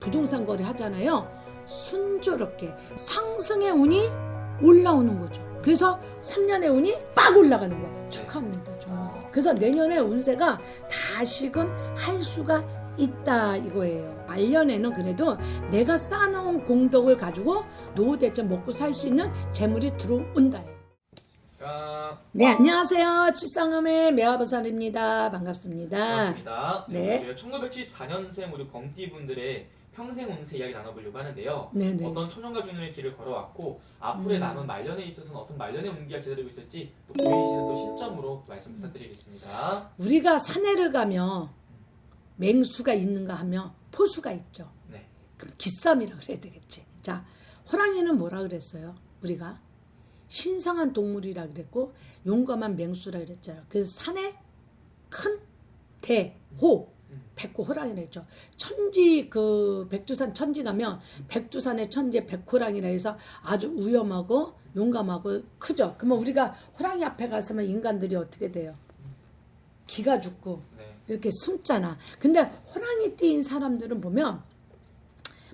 부동산 거래 하잖아요. 순조롭게 상승의 운이 올라오는 거죠. 그래서 3년의 운이 빡 올라가는 거예요. 축하합니다. 정말. 그래서 내년에 운세가 다시금 할 수가 있다 이거예요. 말년에는 그래도 내가 쌓아놓은 공덕을 가지고 노후 대책 먹고 살 수 있는 재물이 들어온다. 네, 안녕하세요. 칠성음의 매화버살입니다. 반갑습니다. 반갑습니다. 네. 1974년생 우리 범띠분들의 평생 운세 이야기 나눠보려고 하는데요. 네네. 어떤 초년과 중년의 길을 걸어왔고 앞으로의 남은 말년에 있어서는 어떤 말년의 운기가 기다리고 있을지 또 보이시는 또 신점으로 말씀 부탁드리겠습니다. 우리가 산에를 가면 맹수가 있는가 하면 포수가 있죠. 네. 그럼 기싸움이라 그래야 되겠지. 자, 호랑이는 뭐라 그랬어요? 우리가 신성한 동물이라 그랬고 용감한 맹수라 그랬잖아요. 그래서 산에 큰 대호 백호 호랑이라 했죠. 천지 그 백두산 천지 가면 백두산의 천지 백호랑이라 해서 아주 위험하고 용감하고 크죠. 그러면 우리가 호랑이 앞에 가서면 인간들이 어떻게 돼요? 기가 죽고 네. 이렇게 숨잖아. 근데 호랑이 띠인 사람들은 보면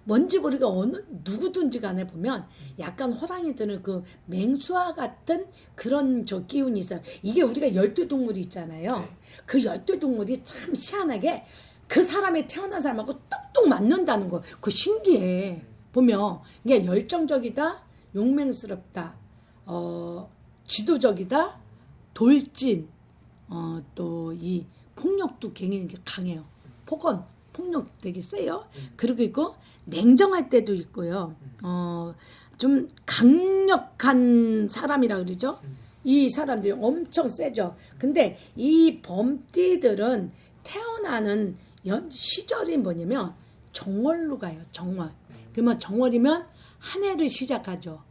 뭔지 모르게 어느 누구든지 간에 보면 약간 호랑이들은 그 맹수와 같은 그런 저 기운이 있어요. 이게 우리가 열두 동물이 있잖아요. 네. 그 열두 동물이 참 희한하게 그 사람이 태어난 사람하고 똑똑 맞는다는 거. 그거 신기해. 보면 이게 열정적이다, 용맹스럽다, 지도적이다, 돌진, 또 이 폭력도 굉장히 강해요. 폭력 되게 세요. 그리고 있고 냉정할 때도 있고요. 좀 강력한 사람이라 그러죠. 이 사람들이 엄청 세죠. 근데 이 범띠들은 태어나는 시절이 뭐냐면 정월로 가요. 정월. 그러면 정월이면 한 해를 시작하죠.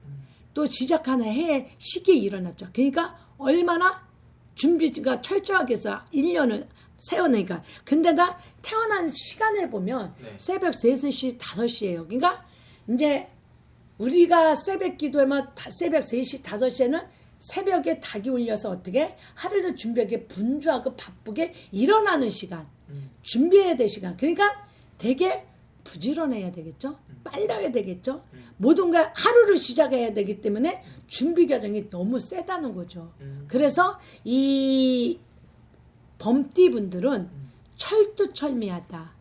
또 시작하는 해에 시기에 일어났죠. 그러니까 얼마나 준비가 철저하게 해서 1년을 세워내니까. 근데 다 태어난 시간을 보면 네. 새벽 3시, 5시예요. 그러니까 이제 우리가 새벽 기도하면 새벽 3시, 5시에는 새벽에 닭이 울려서 어떻게 하루를 준비하게 분주하고 바쁘게 일어나는 시간. 준비해야 될 시간. 그러니까 되게 부지런해야 되겠죠. 빨라야 되겠죠. 모든 걸 하루를 시작해야 되기 때문에 준비 과정이 너무 세다는 거죠. 그래서 이 범띠 분들은 철두철미하다,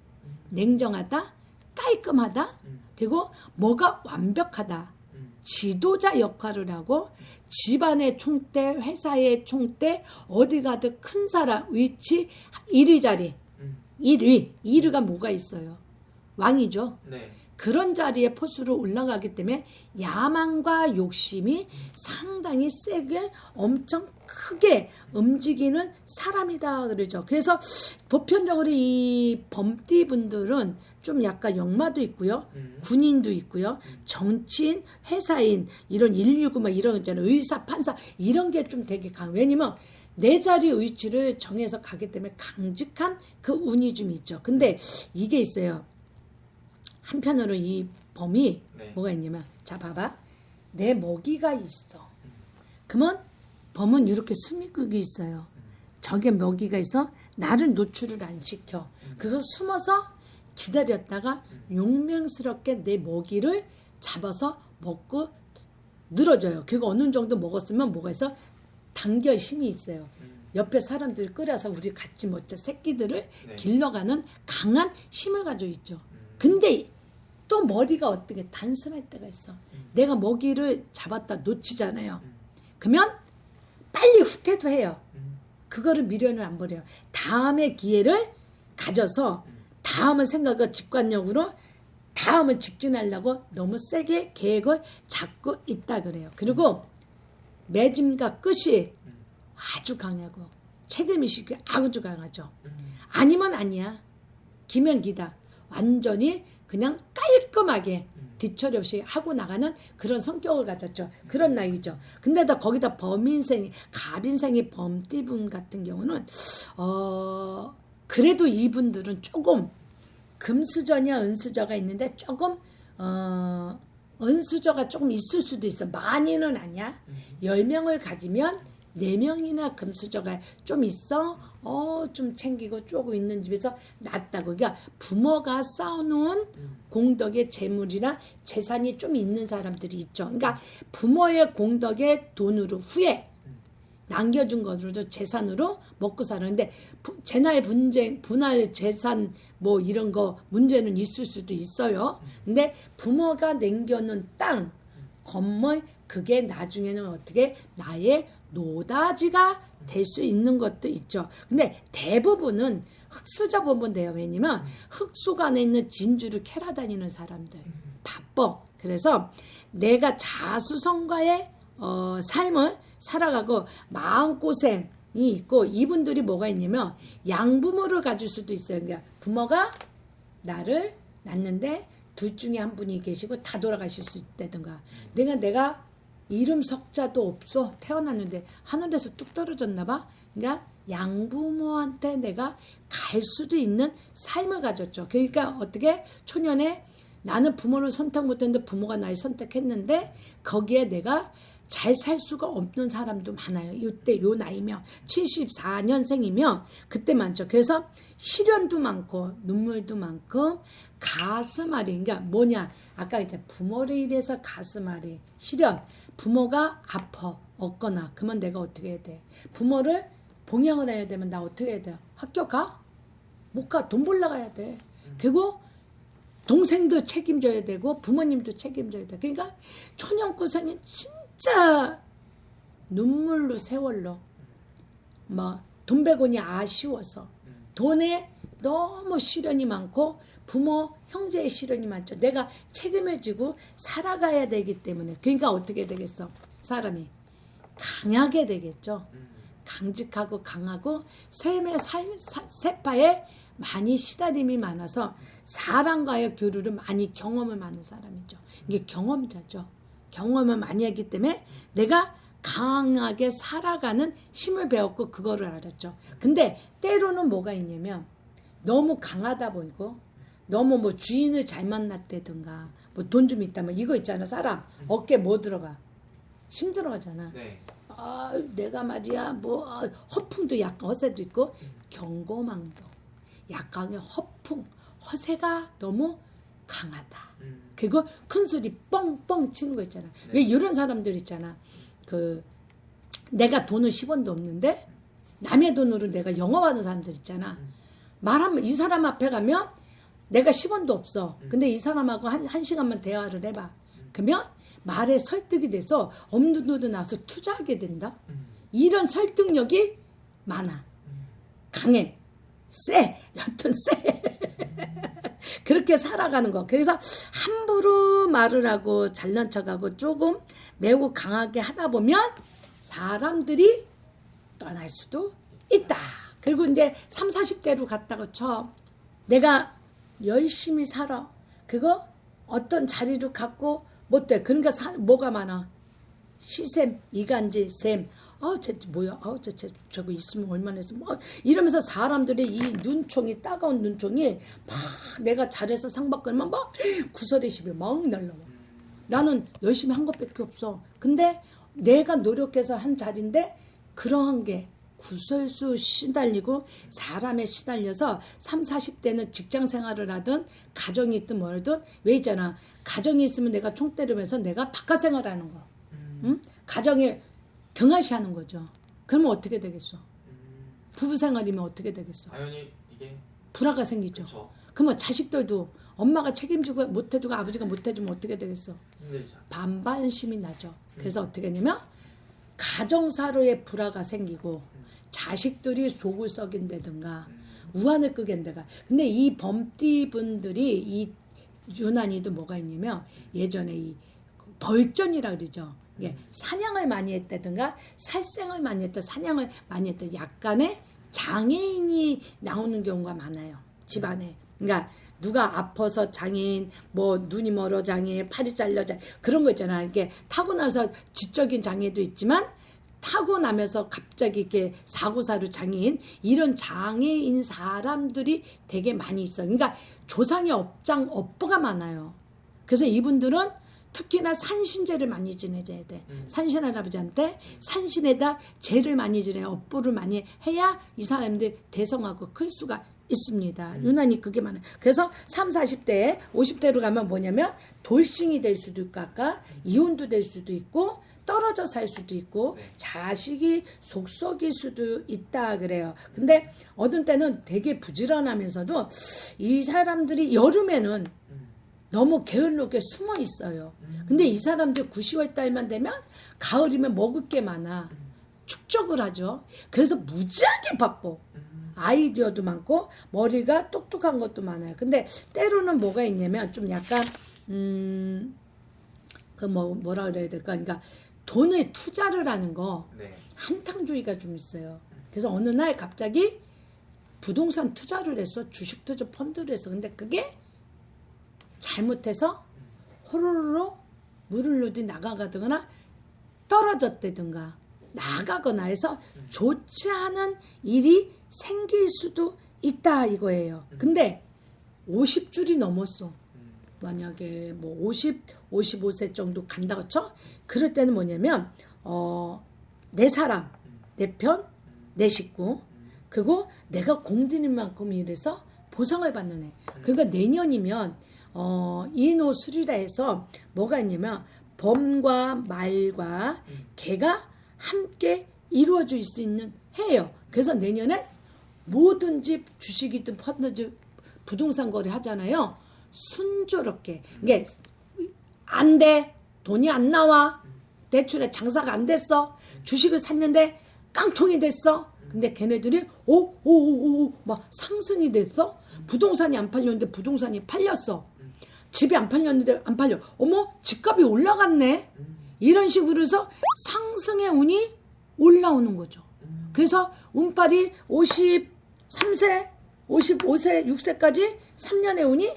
냉정하다, 깔끔하다, 그리고 뭐가 완벽하다, 지도자 역할을 하고 집안의 총대, 회사의 총대, 어디 가든 큰 사람, 위치, 1위 자리, 1위가 뭐가 있어요? 왕이죠. 네. 그런 자리에 포수로 올라가기 때문에 야망과 욕심이 상당히 세게 엄청 크게 움직이는 사람이다 그러죠. 그래서 보편적으로 이 범띠 분들은 좀 약간 역마도 있고요. 군인도 있고요. 정치인, 회사인, 이런 119 막 이런 거 있잖아요. 의사, 판사 이런 게 좀 되게 왜냐면 내 자리 위치를 정해서 가기 때문에 강직한 그 운이 좀 있죠. 근데 이게 있어요. 한편으로 이 범이 네. 뭐가 있냐면 자 봐봐. 내 먹이가 있어. 그러면 범은 이렇게 숨이극이 있어요. 저게 먹이가 있어. 나를 노출을 안 시켜. 그래서 숨어서 기다렸다가 용맹스럽게 내 먹이를 잡아서 먹고 늘어져요. 그리고 어느 정도 먹었으면 뭐가 있어? 당겨 힘이 있어요. 옆에 사람들이 끌어서 우리 같이 먹자 새끼들을 네. 길러가는 강한 힘을 가지고 있죠. 근데 또 머리가 어떻게 단순할 때가 있어. 내가 먹이를 잡았다 놓치잖아요. 그러면 빨리 후퇴도 해요. 그거를 미련을 안 버려요. 다음의 기회를 가져서 다음은 생각을 직관력으로 다음은 직진하려고 너무 세게 계획을 잡고 있다 그래요. 그리고 매짐과 끝이 아주 강하고 책임의식이 아주 강하죠. 아니면 아니야. 기면 기다. 완전히 그냥 깔끔하게 뒤처리 없이 하고 나가는 그런 성격을 가졌죠. 그런 나이죠. 근데 거기다 범인생이 갑인생이 범띠분 같은 경우는 그래도 이분들은 조금 금수저냐 은수저가 있는데 조금 은수저가 조금 있을 수도 있어. 많이는 아니야. 10명을 가지면 4명이나 금수저가 좀 있어. 좀 챙기고 조금 있는 집에서 낫다고. 그러니까 부모가 쌓아놓은 공덕의 재물이나 재산이 좀 있는 사람들이 있죠. 그러니까 부모의 공덕의 돈으로 후에 남겨준 것으로도 재산으로 먹고 사는데 재나의 분할 재산 뭐 이런 거 문제는 있을 수도 있어요. 근데 부모가 남겨놓은 땅, 건물 그게 나중에는 어떻게 나의 노다지가 될 수 있는 것도 있죠. 근데 대부분은 흙수저 보면 돼요. 왜냐면 흙속 안에 있는 진주를 캐러 다니는 사람들 바빠. 그래서 내가 자수성가의 삶을 살아가고 마음고생이 있고 이분들이 뭐가 있냐면 양부모를 가질 수도 있어요. 그러니까 부모가 나를 낳는데 둘 중에 한 분이 계시고 다 돌아가실 수 있다든가 내가 이름 석자도 없어 태어났는데 하늘에서 뚝 떨어졌나 봐. 그러니까 양부모한테 내가 갈 수도 있는 삶을 가졌죠. 그러니까 어떻게 초년에 나는 부모를 선택 못했는데 부모가 날 선택했는데 거기에 내가 잘 살 수가 없는 사람도 많아요. 이때 요 나이면 74년생이면 그때 많죠. 그래서 시련도 많고 눈물도 많고 가슴앓이. 그러니까 뭐냐 아까 이제 부모를 인해서 가슴앓이 시련. 부모가 아파 없거나 그러면 내가 어떻게 해야 돼? 부모를 봉양을 해야 되면 나 어떻게 해야 돼? 학교 가? 못 가. 돈 벌러 가야 돼. 그리고 동생도 책임져야 되고 부모님도 책임져야 돼. 그러니까 초년구선이 진짜 눈물로 세월로 뭐 돈 100원이 아쉬워서 돈에 너무 시련이 많고 부모 형제의 시련이 많죠. 내가 책임을 지고 살아가야 되기 때문에 그러니까 어떻게 되겠어? 사람이 강하게 되겠죠. 강직하고 강하고 삶의 세파에 많이 시달림이 많아서 사람과의 교류를 많이 경험을 많은 사람이죠. 이게 경험자죠. 경험을 많이 했기 때문에 내가 강하게 살아가는 힘을 배웠고 그거를 알았죠. 근데 때로는 뭐가 있냐면 너무 강하다 보이고 너무 뭐 주인을 잘 만났다든가 뭐 돈 좀 있다면 이거 있잖아. 사람 어깨 뭐 들어가? 힘 들어가잖아. 네. 내가 말이야 뭐 허풍도 약간 허세도 있고 경고망도 약간의 허풍 허세가 너무 강하다. 그리고 큰 소리 뻥뻥 치는 거 있잖아. 왜 이런 사람들 있잖아. 내가 돈은 10원도 없는데 남의 돈으로 내가 영업하는 사람들 있잖아. 말하면 이 사람 앞에 가면 내가 10원도 없어. 근데 이 사람하고 한 시간만 대화를 해봐. 그러면 말에 설득이 돼서 없는 돈도 나서 투자하게 된다. 이런 설득력이 많아. 강해. 세. 여튼 세. 그렇게 살아가는 거. 그래서 함부로 말을 하고 잘난 척하고 조금 매우 강하게 하다 보면 사람들이 떠날 수도 있다. 그리고 이제 30, 40대로 갔다가 쳐. 내가 열심히 살아. 그거 어떤 자리를 갖고 못 돼. 그러니까 뭐가 많아. 시샘, 이간질, 샘. 쟤 뭐야? 저거 있으면 얼마나 했으면 이러면서 사람들의 이 눈총이 따가운 눈총이 막 내가 잘해서 상 받고는 막 구설의 시비 막 날라와. 나는 열심히 한 것밖에 없어. 근데 내가 노력해서 한 자리인데 그러한 게 구설수 시달리고 사람에 시달려서 30, 40대는 직장 생활을 하든 가정이 있든 뭐든 왜 있잖아. 가정이 있으면 내가 총 때리면서 내가 바깥 생활하는 거. 응? 가정에 등하시하는 거죠. 그러면 어떻게 되겠어? 부부 생활이면 어떻게 되겠어? 당연히 이게 불화가 생기죠. 그쵸. 그러면 자식들도 엄마가 책임지고 못해주고 아버지가 못해주면 어떻게 되겠어? 힘들죠. 반반심이 나죠. 그래서 어떻게 하냐면 가정사로의 불화가 생기고 자식들이 속을 썩인다든가 우환을 끄긴다가. 근데 이 범띠분들이 이 유난히도 뭐가 있냐면 예전에 이 벌전이라 그러죠. 이게 사냥을 많이 했다든가 살생을 많이 했다, 사냥을 많이 했다. 약간의 장애인이 나오는 경우가 많아요. 집안에. 그러니까 누가 아파서 장애인, 뭐 눈이 멀어 장애, 팔이 잘려 장애 그런 거 있잖아. 이게 타고나서 지적인 장애도 있지만 타고나면서 갑자기 이렇게 사고사로 장애인 이런 장애인 사람들이 되게 많이 있어. 그러니까 조상의 업보가 많아요. 그래서 이분들은 특히나 산신제를 많이 지내줘야 돼. 산신 할아버지한테 산신에다 제를 많이 지내, 업보를 많이 해야 이 사람들이 대성하고 클 수가 있습니다. 유난히 그게 많아요. 그래서 30, 40대에 50대로 가면 뭐냐면 돌싱이 될 수도 있고 아까 이혼도 될 수도 있고 떨어져 살 수도 있고 자식이 속썩일 수도 있다 그래요. 근데 어떤 때는 되게 부지런하면서도 이 사람들이 여름에는 너무 게을르게 숨어 있어요. 근데 이 사람들 9, 10월 달만 되면 가을이면 먹을 게 많아. 축적을 하죠. 그래서 무지하게 바빠. 아이디어도 많고 머리가 똑똑한 것도 많아요. 근데 때로는 뭐가 있냐면 좀 약간 뭐라 그래야 될까? 그러니까 돈에 투자를 하는 거 네. 한탕주의가 좀 있어요. 그래서 어느 날 갑자기 부동산 투자를 했어. 주식 투자 펀드를 했어. 근데 그게 잘못해서 호로로로 물을 누디 나가거나 떨어졌다든가 나가거나 해서 좋지 않은 일이 생길 수도 있다 이거예요. 근데 50줄이 넘었어. 만약에 뭐 55세 정도 간다고 쳐? 그럴 때는 뭐냐면 내 사람, 내 편, 내 식구 그리고 내가 공들인 만큼 일해서 보상을 받는 애. 그러니까 내년이면 인호술이라 해서 뭐가 있냐면 범과 말과 개가 함께 이루어질 수 있는 해예요. 그래서 내년에 뭐든지 주식이든 펀드든 부동산 거래 하잖아요. 순조롭게. 이게 안 돼. 돈이 안 나와. 대출에 장사가 안 됐어. 주식을 샀는데 깡통이 됐어. 근데 걔네들이 막 상승이 됐어. 부동산이 안 팔렸는데 부동산이 팔렸어. 집이 안 팔렸는데 안 팔려. 어머 집값이 올라갔네. 이런 식으로 해서 상승의 운이 올라오는 거죠. 그래서 운빨이 53세, 55세, 6세까지 3년의 운이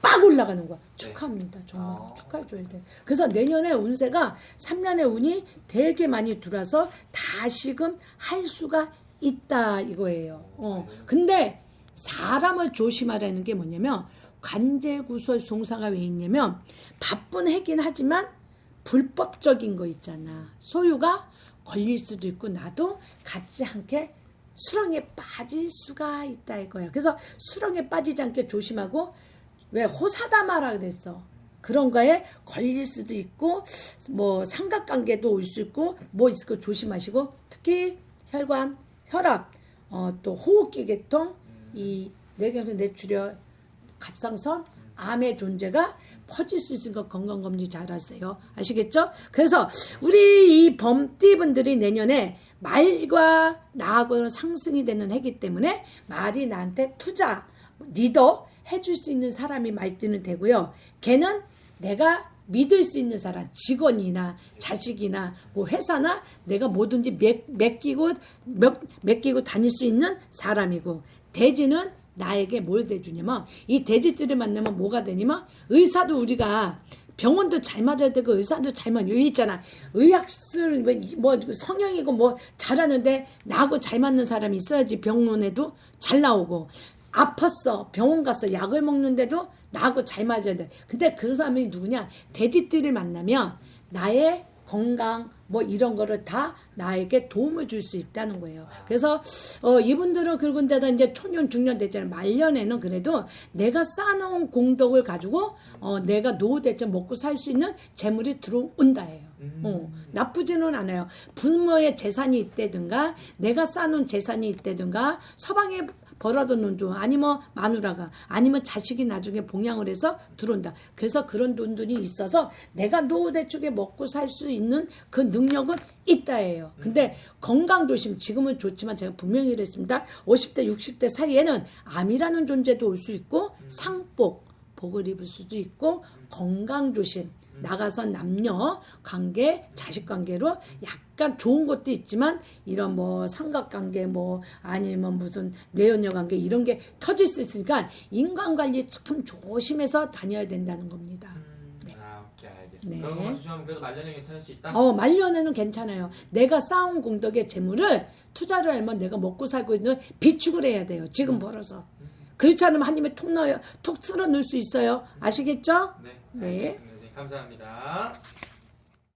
빡 올라가는 거야. 축하합니다. 정말 축하해줘야 돼. 그래서 내년에 운세가 3년의 운이 되게 많이 들어와서 다시금 할 수가 있다 이거예요. 근데 사람을 조심하라는 게 뭐냐면 관제구설 송사가 왜 있냐면 바쁜 해긴 하지만 불법적인 거 있잖아. 소유가 걸릴 수도 있고 나도 같지 않게 수렁에 빠질 수가 있다 이거야. 그래서 수렁에 빠지지 않게 조심하고 왜 호사다마라 그랬어. 그런 거에 걸릴 수도 있고 뭐 삼각관계도 올 수 있고 뭐 있을 거 조심하시고 특히 혈관, 혈압, 또 호흡기 계통, 이 뇌경색, 뇌출혈, 갑상선, 암의 존재가 퍼질 수 있으니까 건강검진 잘 하세요. 아시겠죠? 그래서 우리 이 범띠분들이 내년에 말과 나하고는 상승이 되는 해기 때문에 말이 나한테 투자, 리더 해줄 수 있는 사람이 말띠는 되고요. 걔는 내가 믿을 수 있는 사람, 직원이나 자식이나 뭐 회사나 내가 뭐든지 맡기고 다닐 수 있는 사람이고 돼지는 나에게 뭘 대주냐면 이 돼지들을 만나면 뭐가 되냐면 의사도 우리가 병원도 잘 맞아야 되고 의사도 잘 맞아야 여기 있잖아. 의학술 뭐 성형이고 뭐 잘하는데 나하고 잘 맞는 사람이 있어야지 병원에도 잘 나오고 아팠어 병원 갔어 약을 먹는데도 나하고 잘 맞아야 돼. 근데 그 사람이 누구냐? 돼지들을 만나면 나의 건강 뭐 이런 거를 다 나에게 도움을 줄 수 있다는 거예요. 그래서 이분들은 그런데다 이제 초년 중년 되잖아요. 말년에는 그래도 내가 쌓아놓은 공덕을 가지고 내가 노후 대체 먹고 살 수 있는 재물이 들어온다예요. 나쁘지는 않아요. 부모의 재산이 있다든가 내가 쌓아놓은 재산이 있다든가 서방에 벌어둔 돈 아니면 마누라가 아니면 자식이 나중에 봉양을 해서 들어온다. 그래서 그런 돈들이 있어서 내가 노후 대축에 먹고 살 수 있는 그 능력은 있다예요. 근데 건강 조심 지금은 좋지만 제가 분명히 그랬습니다. 50대 60대 사이에는 암이라는 존재도 올 수 있고 상복 복을 입을 수도 있고 건강 조심 나가서 남녀 관계, 자식 관계로 약간 좋은 것도 있지만 이런 뭐 삼각관계 뭐 아니면 무슨 내연녀 관계 이런 게 터질 수 있으니까 인간관리 참 조심해서 다녀야 된다는 겁니다. 네. 오케이 알겠습니다. 그런 것만 조심하면 그래도 말년에 괜찮을 수 있다? 말년에는 괜찮아요. 내가 쌓은 공덕의 재물을 투자를 하면 내가 먹고 살고 있는 비축을 해야 돼요. 지금 벌어서. 그렇지 않으면 한 입에 톡 쓸어 넣을 수 있어요. 아시겠죠? 네. 네. 알겠습니다. 감사합니다.